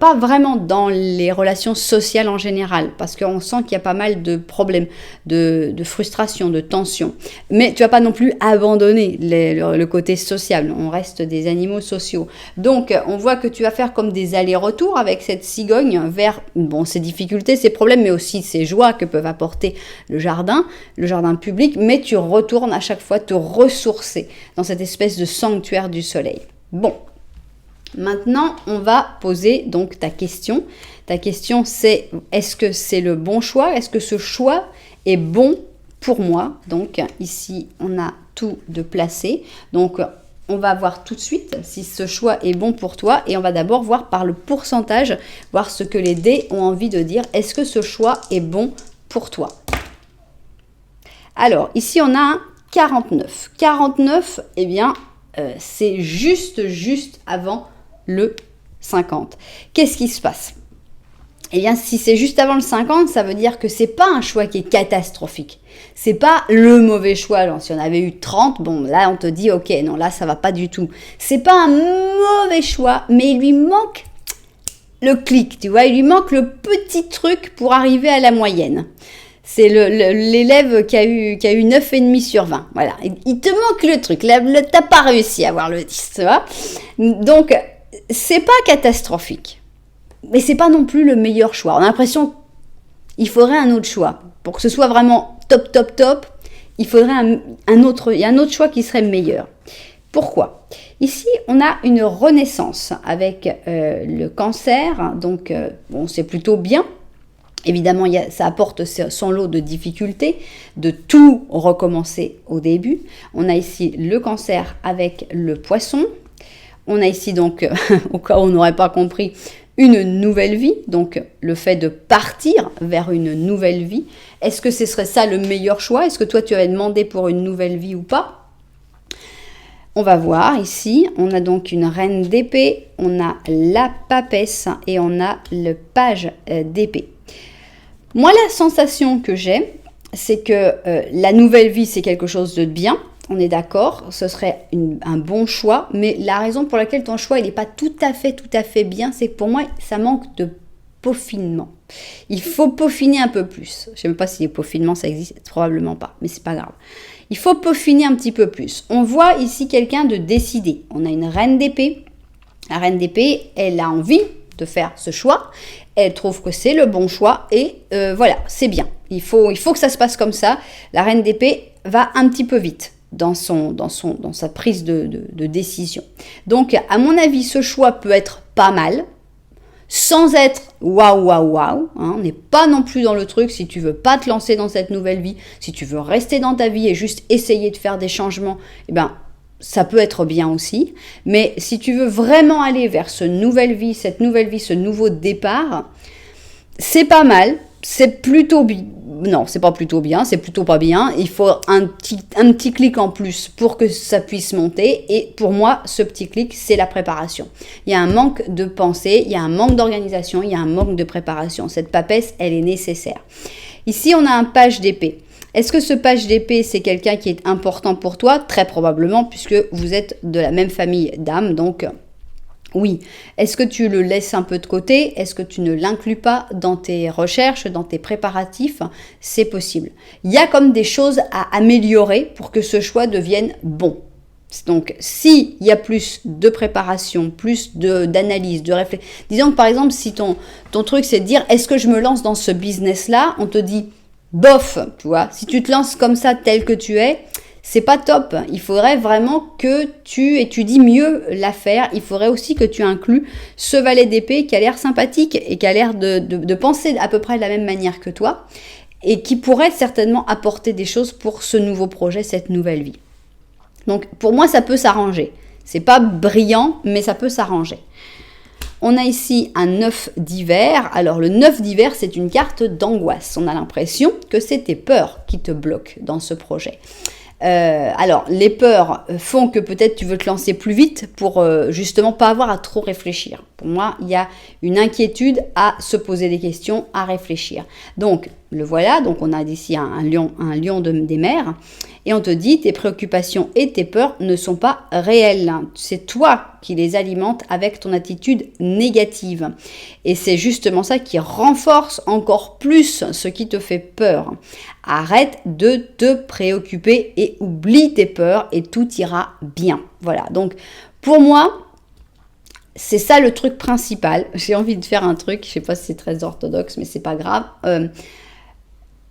pas vraiment dans les relations sociales en général, parce qu'on sent qu'il y a pas mal de problèmes, de frustration, de tension. Mais tu vas pas non plus abandonner le côté social. On reste des animaux sociaux. Donc, on voit que tu vas faire comme des allers-retours avec cette cigogne vers, bon, ces difficultés, ces problèmes, mais aussi ces joies que peuvent apporter le jardin public. Mais tu retournes à chaque fois te ressourcer dans cette espèce de sanctuaire du soleil. Bon. Maintenant, on va poser donc ta question Ta question, c'est est-ce que c'est le bon choix? Est-ce que ce choix est bon pour moi? Donc, ici, on a tout de placé. Donc, on va voir tout de suite si ce choix est bon pour toi. Et on va d'abord voir par le pourcentage, voir ce que les dés ont envie de dire. Est-ce que ce choix est bon pour toi? Alors, ici, on a un 49. 49, eh bien, c'est juste avant le 50. Qu'est-ce qui se passe? Eh bien, si c'est juste avant le 50, ça veut dire que c'est pas un choix qui est catastrophique. C'est pas le mauvais choix. Alors, si on avait eu 30, bon, là, on te dit, ok, non, là, ça va pas du tout. C'est pas un mauvais choix, mais il lui manque le clic, tu vois, il lui manque le petit truc pour arriver à la moyenne. C'est l'élève qui a eu 9,5 sur 20. Voilà, il te manque le truc. T'as pas réussi à avoir le 10, tu vois. Donc, c'est pas catastrophique. Mais c'est pas non plus le meilleur choix. On a l'impression qu'il faudrait un autre choix. Pour que ce soit vraiment top, il faudrait un autre choix qui serait meilleur. Pourquoi? Ici, on a une renaissance avec le cancer. Donc, bon, c'est plutôt bien. Évidemment, ça apporte son lot de difficultés, de tout recommencer au début. On a ici le cancer avec le poisson. On a ici donc, au cas où on n'aurait pas compris, une nouvelle vie. Donc, le fait de partir vers une nouvelle vie. Est-ce que ce serait ça le meilleur choix? Est-ce que toi, tu avais demandé pour une nouvelle vie ou pas? On va voir ici, on a donc une reine d'épée, on a la papesse et on a le page d'épée. Moi, la sensation que j'ai, c'est que la nouvelle vie, c'est quelque chose de bien. On est d'accord, ce serait un bon choix. Mais la raison pour laquelle ton choix, il n'est pas tout à fait bien, c'est que pour moi, ça manque de peaufinement. Il faut peaufiner un peu plus. Je ne sais même pas si les peaufinements, ça existe. Probablement pas, mais c'est pas grave. Il faut peaufiner un petit peu plus. On voit ici quelqu'un de décidé. On a une reine d'épée. La reine d'épée, elle a envie de faire ce choix. Elle trouve que c'est le bon choix et voilà, c'est bien. Il faut que ça se passe comme ça. La reine d'épée va un petit peu vite dans sa prise de décision. Donc, à mon avis, ce choix peut être pas mal, sans être waouh. Hein, on n'est pas non plus dans le truc si tu veux pas te lancer dans cette nouvelle vie, si tu veux rester dans ta vie et juste essayer de faire des changements, eh ben, ça peut être bien aussi, mais si tu veux vraiment aller vers cette nouvelle vie, ce nouveau départ, c'est pas mal, c'est plutôt bien. Non, c'est pas plutôt bien, c'est plutôt pas bien. Il faut un petit clic en plus pour que ça puisse monter. Et pour moi, ce petit clic, c'est la préparation. Il y a un manque de pensée, il y a un manque d'organisation, il y a un manque de préparation. Cette papesse, elle est nécessaire. Ici, on a un page d'épée. Est-ce que ce page d'épée, c'est quelqu'un qui est important pour toi? Très probablement, puisque vous êtes de la même famille d'âmes, donc oui. Est-ce que tu le laisses un peu de côté? Est-ce que tu ne l'inclus pas dans tes recherches, dans tes préparatifs? C'est possible. Il y a comme des choses à améliorer pour que ce choix devienne bon. Donc, s'il y a plus de préparation, plus d'analyse, de réflexion, disons que par exemple, si ton truc c'est de dire, est-ce que je me lance dans ce business-là? On te dit, bof, tu vois, si tu te lances comme ça tel que tu es, c'est pas top. Il faudrait vraiment que tu étudies mieux l'affaire. Il faudrait aussi que tu inclues ce valet d'épée qui a l'air sympathique et qui a l'air de penser à peu près de la même manière que toi et qui pourrait certainement apporter des choses pour ce nouveau projet, cette nouvelle vie. Donc pour moi, ça peut s'arranger. C'est pas brillant, mais ça peut s'arranger. On a ici un 9 d'hiver. Alors le 9 d'hiver, c'est une carte d'angoisse. On a l'impression que c'est tes peurs qui te bloquent dans ce projet. Alors, les peurs font que peut-être tu veux te lancer plus vite pour justement pas avoir à trop réfléchir. Pour moi, il y a une inquiétude à se poser des questions, à réfléchir. Donc, le voilà. Donc, on a ici un lion des mers. Et on te dit, tes préoccupations et tes peurs ne sont pas réelles. C'est toi qui les alimentes avec ton attitude négative. Et c'est justement ça qui renforce encore plus ce qui te fait peur. Arrête de te préoccuper et oublie tes peurs et tout ira bien. Voilà, donc pour moi, c'est ça le truc principal. J'ai envie de faire un truc, je ne sais pas si c'est très orthodoxe, mais c'est pas grave.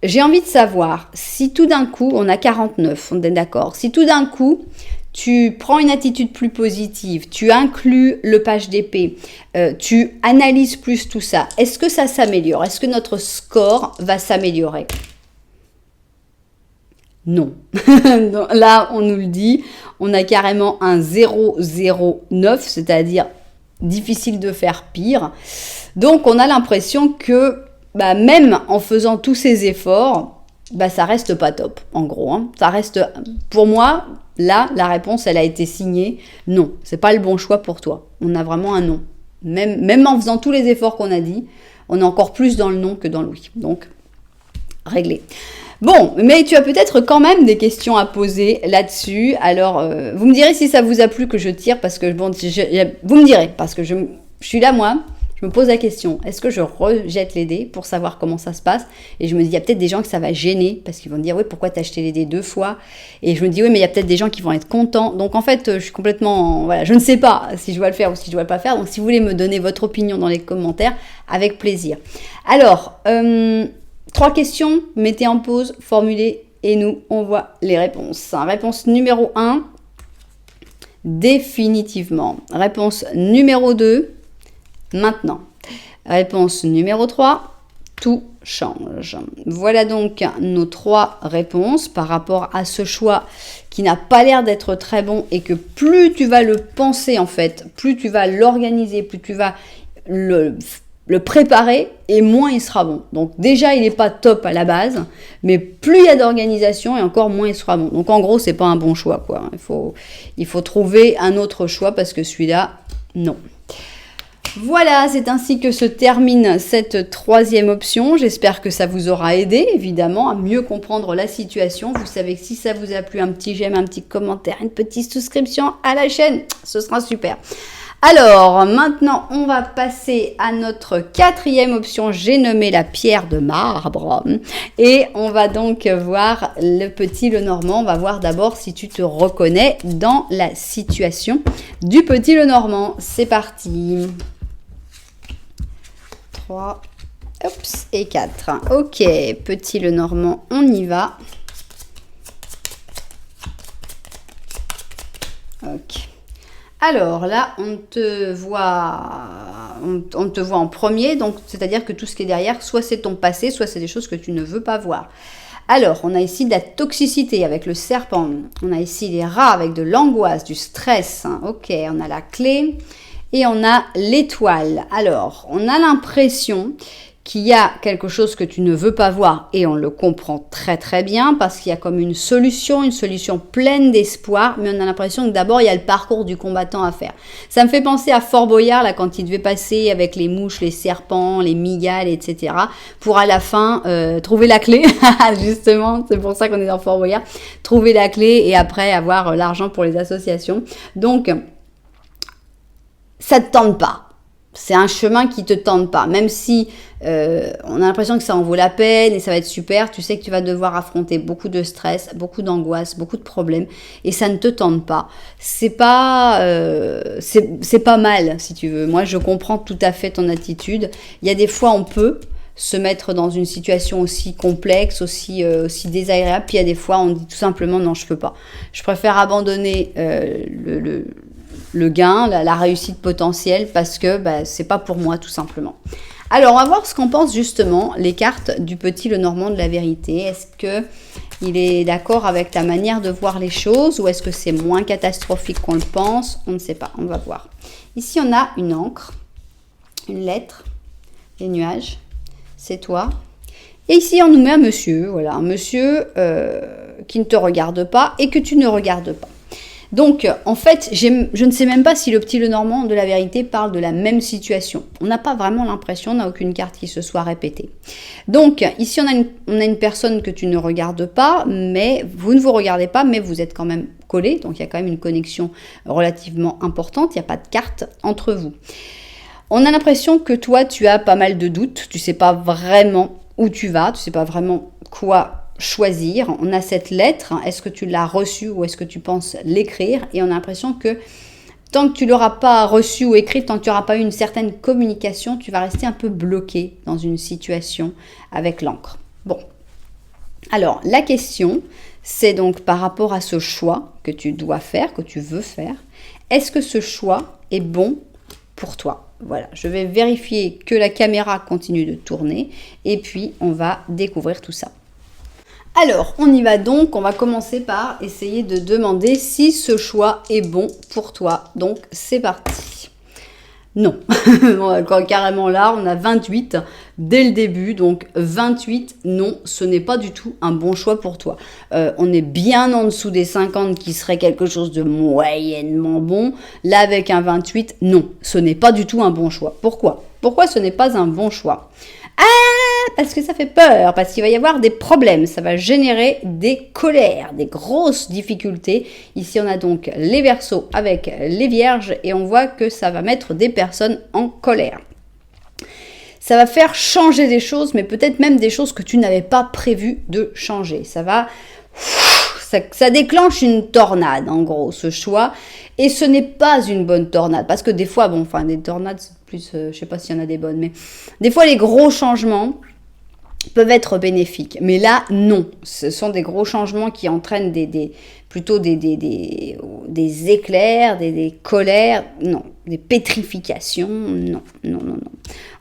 J'ai envie de savoir si tout d'un coup, on a 49, on est d'accord, si tout d'un coup, tu prends une attitude plus positive, tu inclus le page d'épée, tu analyses plus tout ça, est-ce que ça s'améliore? Est-ce que notre score va s'améliorer? Non. Là, on nous le dit, on a carrément un 0,09, c'est-à-dire difficile de faire pire. Donc, on a l'impression que même en faisant tous ces efforts, ça reste pas top, en gros. Hein. Ça reste, pour moi, là, la réponse, elle a été signée. Non, c'est pas le bon choix pour toi. On a vraiment un non. Même en faisant tous les efforts qu'on a dit, on est encore plus dans le non que dans le oui. Donc, réglé. Bon, mais tu as peut-être quand même des questions à poser là-dessus. Alors, vous me direz si ça vous a plu que je tire, parce que, bon, vous me direz, parce que je suis là, moi, je me pose la question, est-ce que je rejette les dés pour savoir comment ça se passe? Et je me dis, il y a peut-être des gens que ça va gêner, parce qu'ils vont me dire, oui, pourquoi t'as acheté les dés 2 fois? Et je me dis, oui, mais il y a peut-être des gens qui vont être contents. Donc, en fait, je suis complètement, voilà, je ne sais pas si je dois le faire ou si je dois pas le faire. Donc, si vous voulez me donner votre opinion dans les commentaires, avec plaisir. Alors, 3 questions, mettez en pause, formulez, et nous, on voit les réponses. Réponse numéro 1, définitivement. Réponse numéro 2, maintenant. Réponse numéro 3, tout change. Voilà donc nos 3 réponses par rapport à ce choix qui n'a pas l'air d'être très bon et que plus tu vas le penser en fait, plus tu vas l'organiser, plus tu vas le préparer et moins il sera bon. Donc déjà il n'est pas top à la base, mais plus il y a d'organisation et encore moins il sera bon. Donc en gros c'est pas un bon choix quoi. Il faut trouver un autre choix parce que celui-là, non. Voilà, c'est ainsi que se termine cette 3e option. J'espère que ça vous aura aidé, évidemment, à mieux comprendre la situation. Vous savez que si ça vous a plu, un petit j'aime, un petit commentaire, une petite souscription à la chaîne, ce sera super. Alors, maintenant, on va passer à notre 4e option. J'ai nommé la pierre de marbre. Et on va donc voir le petit Lenormand. On va voir d'abord si tu te reconnais dans la situation du petit Lenormand. C'est parti. 3, oups, et 4. Ok, petit Lenormand, on y va. Ok. Alors là, on te voit en premier, donc c'est-à-dire que tout ce qui est derrière, soit c'est ton passé, soit c'est des choses que tu ne veux pas voir. Alors, on a ici de la toxicité avec le serpent, on a ici les rats avec de l'angoisse, du stress. Ok, on a la clé et on a l'étoile. Alors, on a l'impression qu'il y a quelque chose que tu ne veux pas voir et on le comprend très très bien parce qu'il y a comme une solution pleine d'espoir, mais on a l'impression que d'abord il y a le parcours du combattant à faire. Ça me fait penser à Fort Boyard là quand il devait passer avec les mouches, les serpents, les migales, etc. pour à la fin trouver la clé, justement, c'est pour ça qu'on est dans Fort Boyard, trouver la clé et après avoir l'argent pour les associations. Donc, ça ne te tente pas. C'est un chemin qui te tente pas, même si on a l'impression que ça en vaut la peine et ça va être super, tu sais que tu vas devoir affronter beaucoup de stress, beaucoup d'angoisse, beaucoup de problèmes et ça ne te tente pas. C'est pas mal si tu veux. Moi je comprends tout à fait ton attitude. Il y a des fois on peut se mettre dans une situation aussi complexe, aussi désagréable, puis il y a des fois on dit tout simplement non je peux pas. Je préfère abandonner le gain, la réussite potentielle parce que c'est pas pour moi tout simplement. Alors on va voir ce qu'en pensent justement les cartes du petit Lenormand de la vérité. Est-ce que il est d'accord avec ta manière de voir les choses ou est-ce que c'est moins catastrophique qu'on le pense? On ne sait pas, on va voir. Ici on a une encre, une lettre, les nuages, c'est toi. Et ici on nous met un monsieur, voilà, un monsieur qui ne te regarde pas et que tu ne regardes pas. Donc, en fait, je ne sais même pas si le petit Lenormand de la vérité parle de la même situation. On n'a pas vraiment l'impression, on n'a aucune carte qui se soit répétée. Donc, ici, on a une personne que tu ne regardes pas, mais vous ne vous regardez pas, mais vous êtes quand même collés. Donc, il y a quand même une connexion relativement importante. Il n'y a pas de carte entre vous. On a l'impression que toi, tu as pas mal de doutes. Tu ne sais pas vraiment où tu vas. Tu ne sais pas vraiment quoi choisir. On a cette lettre, est-ce que tu l'as reçue ou est-ce que tu penses l'écrire? Et on a l'impression que tant que tu l'auras pas reçue ou écrite, tant que tu n'auras pas eu une certaine communication, tu vas rester un peu bloqué dans une situation avec l'encre. Bon, alors la question c'est donc par rapport à ce choix que tu dois faire, que tu veux faire. Est-ce que ce choix est bon pour toi? Voilà, je vais vérifier que la caméra continue de tourner et puis on va découvrir tout ça. Alors, on y va donc, on va commencer par essayer de demander si ce choix est bon pour toi. Donc, c'est parti. Non, carrément là, on a 28 dès le début, donc 28, non, ce n'est pas du tout un bon choix pour toi. On est bien en dessous des 50 qui serait quelque chose de moyennement bon. Là, avec un 28, non, ce n'est pas du tout un bon choix. Pourquoi? Pourquoi ce n'est pas un bon choix? Parce que ça fait peur, parce qu'il va y avoir des problèmes, ça va générer des colères, des grosses difficultés. Ici, on a donc les Verseaux avec les Vierges et on voit que ça va mettre des personnes en colère. Ça va faire changer des choses, mais peut-être même des choses que tu n'avais pas prévu de changer. Ça déclenche une tornade, en gros, ce choix. Et ce n'est pas une bonne tornade, parce que des fois, des tornades, c'est plus, je sais pas s'il y en a des bonnes, mais des fois, les gros changements peuvent être bénéfiques. Mais là, non. Ce sont des gros changements qui entraînent plutôt des éclairs, des colères, non. Des pétrifications, non.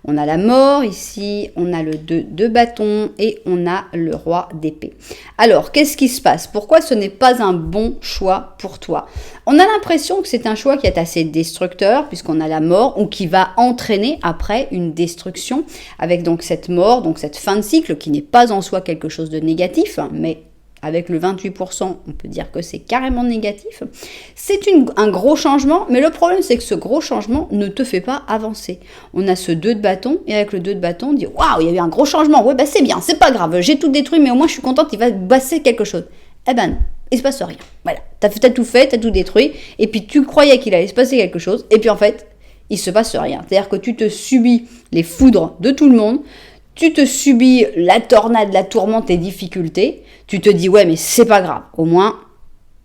On a la mort ici, on a le 2 de bâton et on a le roi d'épée. Alors, qu'est-ce qui se passe? Pourquoi ce n'est pas un bon choix pour toi? On a l'impression que c'est un choix qui est assez destructeur puisqu'on a la mort ou qui va entraîner après une destruction avec donc cette mort, donc cette fin de cycle qui n'est pas en soi quelque chose de négatif, mais avec le 28%, on peut dire que c'est carrément négatif. C'est un gros changement, mais le problème, c'est que ce gros changement ne te fait pas avancer. On a ce 2 de bâton, et avec le 2 de bâton, on dit « Waouh, il y a eu un gros changement, ouais, c'est bien, c'est pas grave, j'ai tout détruit, mais au moins je suis contente, il va passer quelque chose. » Eh ben non, il se passe rien. Voilà, t'as tout fait, t'as tout détruit, et puis tu croyais qu'il allait se passer quelque chose, et puis en fait, il se passe rien. C'est-à-dire que tu te subis les foudres de tout le monde, tu te subis la tornade, la tourmente, les difficultés. Tu te dis, ouais, mais c'est pas grave. Au moins,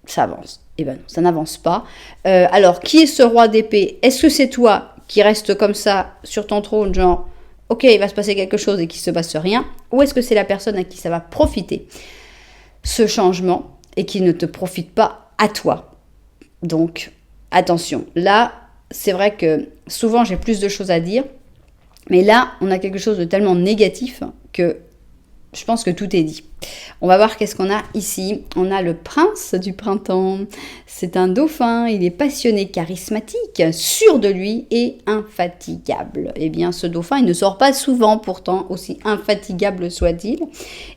ça avance. Eh ben non, ça n'avance pas. Alors, qui est ce roi d'épée? Est-ce que c'est toi qui reste comme ça sur ton trône, genre, ok, il va se passer quelque chose et qu'il se passe rien? Ou est-ce que c'est la personne à qui ça va profiter, ce changement, et qui ne te profite pas à toi? Donc, attention. Là, c'est vrai que souvent, j'ai plus de choses à dire. Mais là, on a quelque chose de tellement négatif que je pense que tout est dit. On va voir qu'est-ce qu'on a ici. On a le prince du printemps. C'est un dauphin, il est passionné, charismatique, sûr de lui et infatigable. Eh bien, ce dauphin, il ne sort pas souvent, pourtant, aussi infatigable soit-il.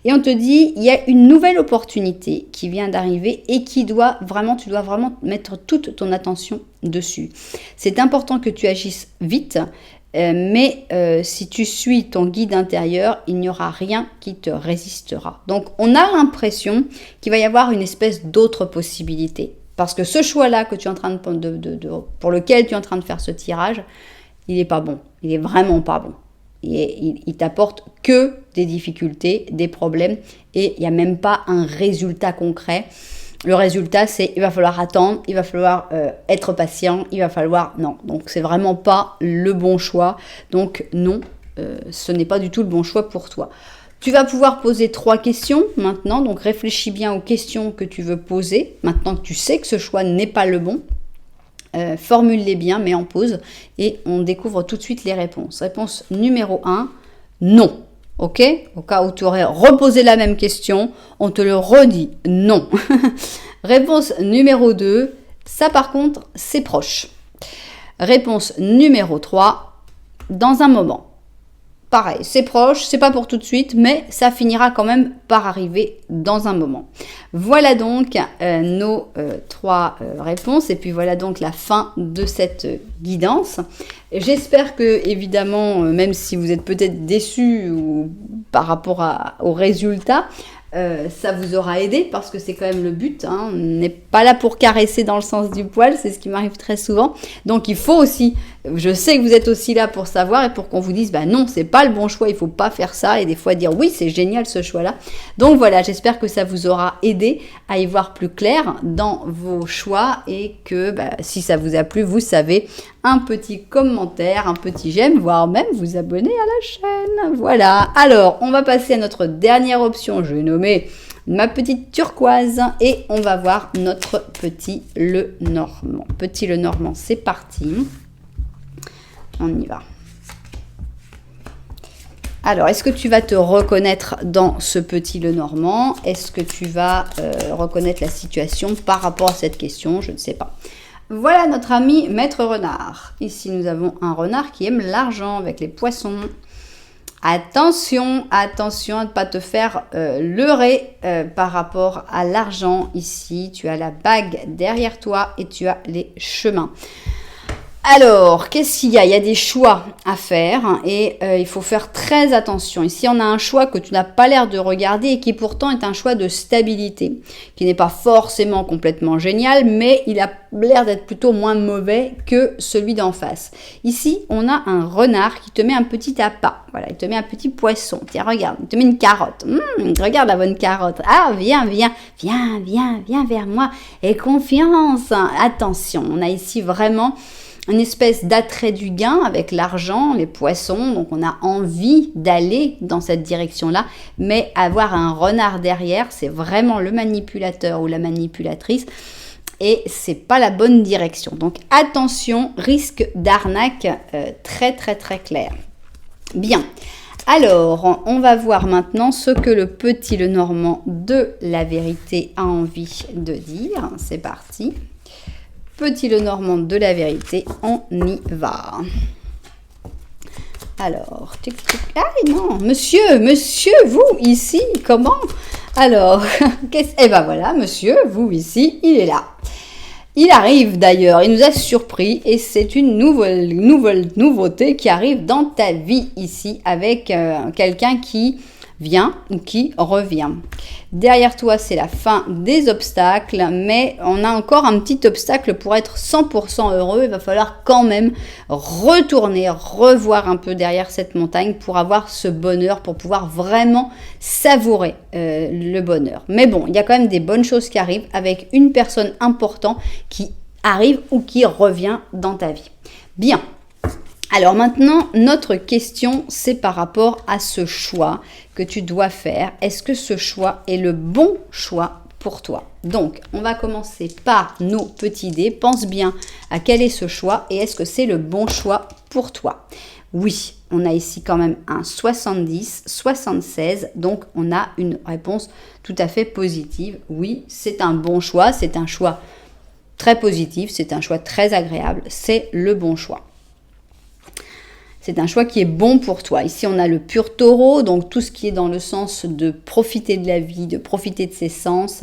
Et on te dit, il y a une nouvelle opportunité qui vient d'arriver et tu dois vraiment mettre toute ton attention dessus. C'est important que tu agisses vite. Mais si tu suis ton guide intérieur, il n'y aura rien qui te résistera. Donc, on a l'impression qu'il va y avoir une espèce d'autre possibilité. Parce que ce choix-là que tu es en train pour lequel tu es en train de faire ce tirage, il n'est pas bon. Il est vraiment pas bon. Il t'apporte que des difficultés, des problèmes, et il n'y a même pas un résultat concret. Le résultat, c'est il va falloir attendre, il va falloir être patient, il va falloir... Non, donc c'est vraiment pas le bon choix. Donc non, ce n'est pas du tout le bon choix pour toi. Tu vas pouvoir poser 3 questions maintenant, donc réfléchis bien aux questions que tu veux poser. Maintenant que tu sais que ce choix n'est pas le bon, formule-les bien, mets en pause et on découvre tout de suite les réponses. Réponse numéro 1, non. Ok? Au cas où tu aurais reposé la même question, on te le redit, non. Réponse numéro 2, ça par contre, c'est proche. Réponse numéro 3, dans un moment. Pareil, c'est proche, c'est pas pour tout de suite, mais ça finira quand même par arriver dans un moment. Voilà donc nos 3 réponses et puis voilà donc la fin de cette guidance. J'espère que, évidemment, même si vous êtes peut-être déçus par rapport aux résultats, ça vous aura aidé parce que c'est quand même le but. On n'est pas là pour caresser dans le sens du poil, c'est ce qui m'arrive très souvent. Donc il faut aussi, je sais que vous êtes aussi là pour savoir et pour qu'on vous dise, non, c'est pas le bon choix, il faut pas faire ça et des fois dire oui, c'est génial ce choix-là. Donc voilà, j'espère que ça vous aura aidé à y voir plus clair dans vos choix et que si ça vous a plu, vous savez, un petit commentaire, un petit j'aime, voire même vous abonner à la chaîne. Voilà, alors on va passer à notre dernière option, je vais nommer ma petite turquoise et on va voir notre petit Lenormand. Petit Lenormand, c'est parti. On y va. Alors, est-ce que tu vas te reconnaître dans ce petit Lenormand? Est-ce que tu vas reconnaître la situation par rapport à cette question? Je ne sais pas. Voilà notre ami Maître Renard. Ici, nous avons un renard qui aime l'argent avec les poissons. Attention, attention à ne pas te faire leurrer par rapport à l'argent. Ici, tu as la bague derrière toi et tu as les chemins. Alors, qu'est-ce qu'il y a? Il y a des choix à faire et il faut faire très attention. Ici, on a un choix que tu n'as pas l'air de regarder et qui pourtant est un choix de stabilité, qui n'est pas forcément complètement génial, mais il a l'air d'être plutôt moins mauvais que celui d'en face. Ici, on a un renard qui te met un petit appât. Voilà, il te met un petit poisson. Tiens, regarde, il te met une carotte. Regarde la bonne carotte. Ah, viens vers moi. Et confiance. Attention, on a ici vraiment une espèce d'attrait du gain avec l'argent, les poissons, donc on a envie d'aller dans cette direction-là, mais avoir un renard derrière, c'est vraiment le manipulateur ou la manipulatrice, et c'est pas la bonne direction. Donc attention, risque d'arnaque très clair. Bien, alors on va voir maintenant ce que le petit Lenormand de la vérité a envie de dire. C'est parti. Petit Lenormand de la vérité, on y va. Alors, ah non, monsieur, vous ici, comment? Alors, eh ben voilà, monsieur, vous ici, il est là. Il arrive d'ailleurs, il nous a surpris et c'est une nouveauté qui arrive dans ta vie ici avec quelqu'un qui vient ou qui revient. Derrière toi, c'est la fin des obstacles, mais on a encore un petit obstacle pour être 100% heureux. Il va falloir quand même retourner, revoir un peu derrière cette montagne pour avoir ce bonheur, pour pouvoir vraiment savourer le bonheur. Mais bon, il y a quand même des bonnes choses qui arrivent avec une personne importante qui arrive ou qui revient dans ta vie. Bien. Alors maintenant, notre question, c'est par rapport à ce choix que tu dois faire. Est-ce que ce choix est le bon choix pour toi? Donc, on va commencer par nos petits dés. Pense bien à quel est ce choix et est-ce que c'est le bon choix pour toi? Oui, on a ici quand même un 70, 76, donc on a une réponse tout à fait positive. Oui, c'est un bon choix, c'est un choix très positif, c'est un choix très agréable, c'est le bon choix. C'est un choix qui est bon pour toi. Ici, on a le pur taureau, donc tout ce qui est dans le sens de profiter de la vie, de profiter de ses sens,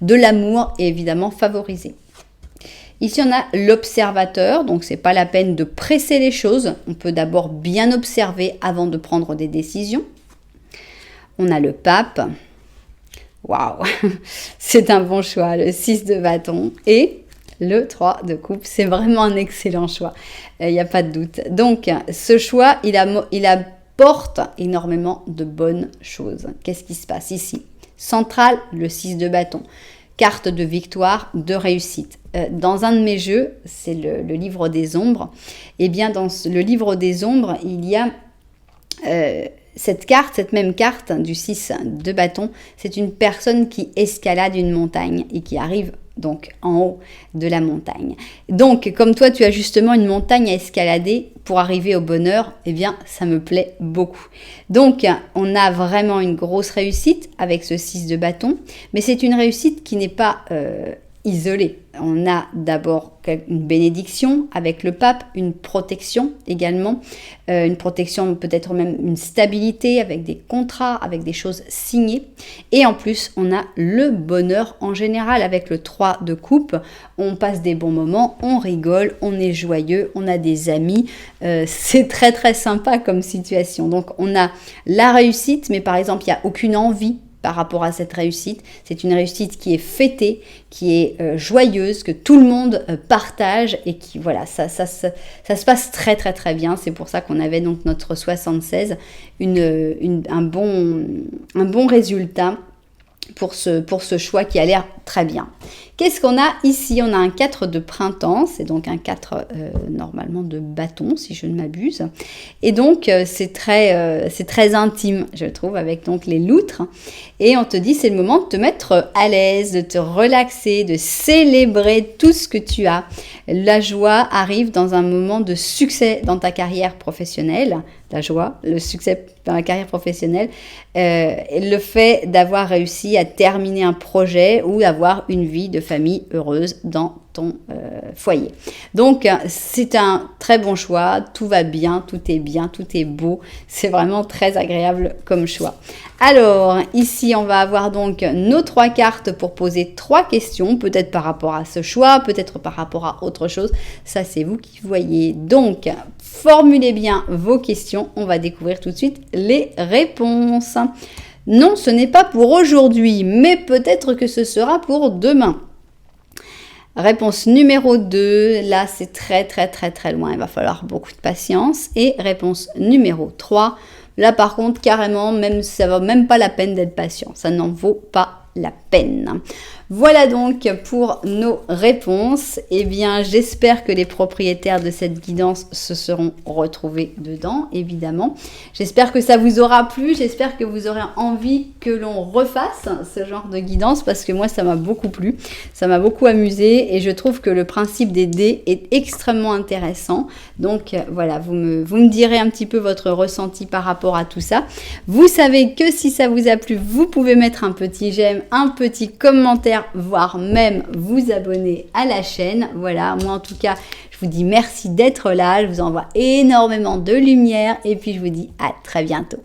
de l'amour est évidemment favorisé. Ici, on a l'observateur, donc c'est pas la peine de presser les choses. On peut d'abord bien observer avant de prendre des décisions. On a le pape. Waouh, c'est un bon choix, le 6 de bâton. Et le 3 de coupe, c'est vraiment un excellent choix, il n'y a pas de doute. Donc, ce choix, il apporte énormément de bonnes choses. Qu'est-ce qui se passe ici? Central, le 6 de bâton. Carte de victoire, de réussite. Dans un de mes jeux, c'est le livre des ombres. Et bien, dans le livre des ombres, il y a cette même carte du 6 de bâton. C'est une personne qui escalade une montagne et qui arrive donc en haut de la montagne. Donc, comme toi, tu as justement une montagne à escalader pour arriver au bonheur, eh bien, ça me plaît beaucoup. Donc, on a vraiment une grosse réussite avec ce 6 de bâton, mais c'est une réussite qui n'est pas isolée. On a d'abord une bénédiction avec le pape, une protection également, une protection peut-être même une stabilité avec des contrats, avec des choses signées. Et en plus, on a le bonheur en général avec le 3 de coupe. On passe des bons moments, on rigole, on est joyeux, on a des amis. C'est très sympa comme situation. Donc, on a la réussite, mais par exemple, il n'y a aucune envie par rapport à cette réussite. C'est une réussite qui est fêtée, qui est joyeuse, que tout le monde partage et qui, voilà, ça se passe très bien. C'est pour ça qu'on avait donc notre 76, un bon résultat pour ce choix qui a l'air très bien. Qu'est-ce qu'on a ici? On a un 4 de printemps, c'est donc un 4 normalement de bâton, si je ne m'abuse. Et donc, c'est très intime, je trouve, avec donc les loutres. Et on te dit, c'est le moment de te mettre à l'aise, de te relaxer, de célébrer tout ce que tu as. La joie arrive dans un moment de succès dans ta carrière professionnelle. La joie, le succès dans la carrière professionnelle, le fait d'avoir réussi à terminer un projet ou d'avoir une vie de famille heureuse dans ton foyer. Donc, c'est un très bon choix, tout va bien, tout est beau, c'est vraiment très agréable comme choix. Alors, ici, on va avoir donc nos 3 cartes pour poser 3 questions, peut-être par rapport à ce choix, peut-être par rapport à autre chose, ça c'est vous qui voyez. Donc, formulez bien vos questions, on va découvrir tout de suite les réponses. Non, ce n'est pas pour aujourd'hui, mais peut-être que ce sera pour demain. Réponse numéro 2, là c'est très loin, il va falloir beaucoup de patience. Et réponse numéro 3, là par contre carrément, ça ne vaut même pas la peine d'être patient, ça n'en vaut pas la peine. Voilà donc pour nos réponses. Eh bien, j'espère que les propriétaires de cette guidance se seront retrouvés dedans, évidemment. J'espère que ça vous aura plu. J'espère que vous aurez envie que l'on refasse ce genre de guidance parce que moi, ça m'a beaucoup plu. Ça m'a beaucoup amusé et je trouve que le principe des dés est extrêmement intéressant. Donc, voilà, vous me direz un petit peu votre ressenti par rapport à tout ça. Vous savez que si ça vous a plu, vous pouvez mettre un petit j'aime, un petit commentaire, voire même vous abonner à la chaîne. Voilà, moi en tout cas, je vous dis merci d'être là. Je vous envoie énormément de lumière et puis je vous dis à très bientôt.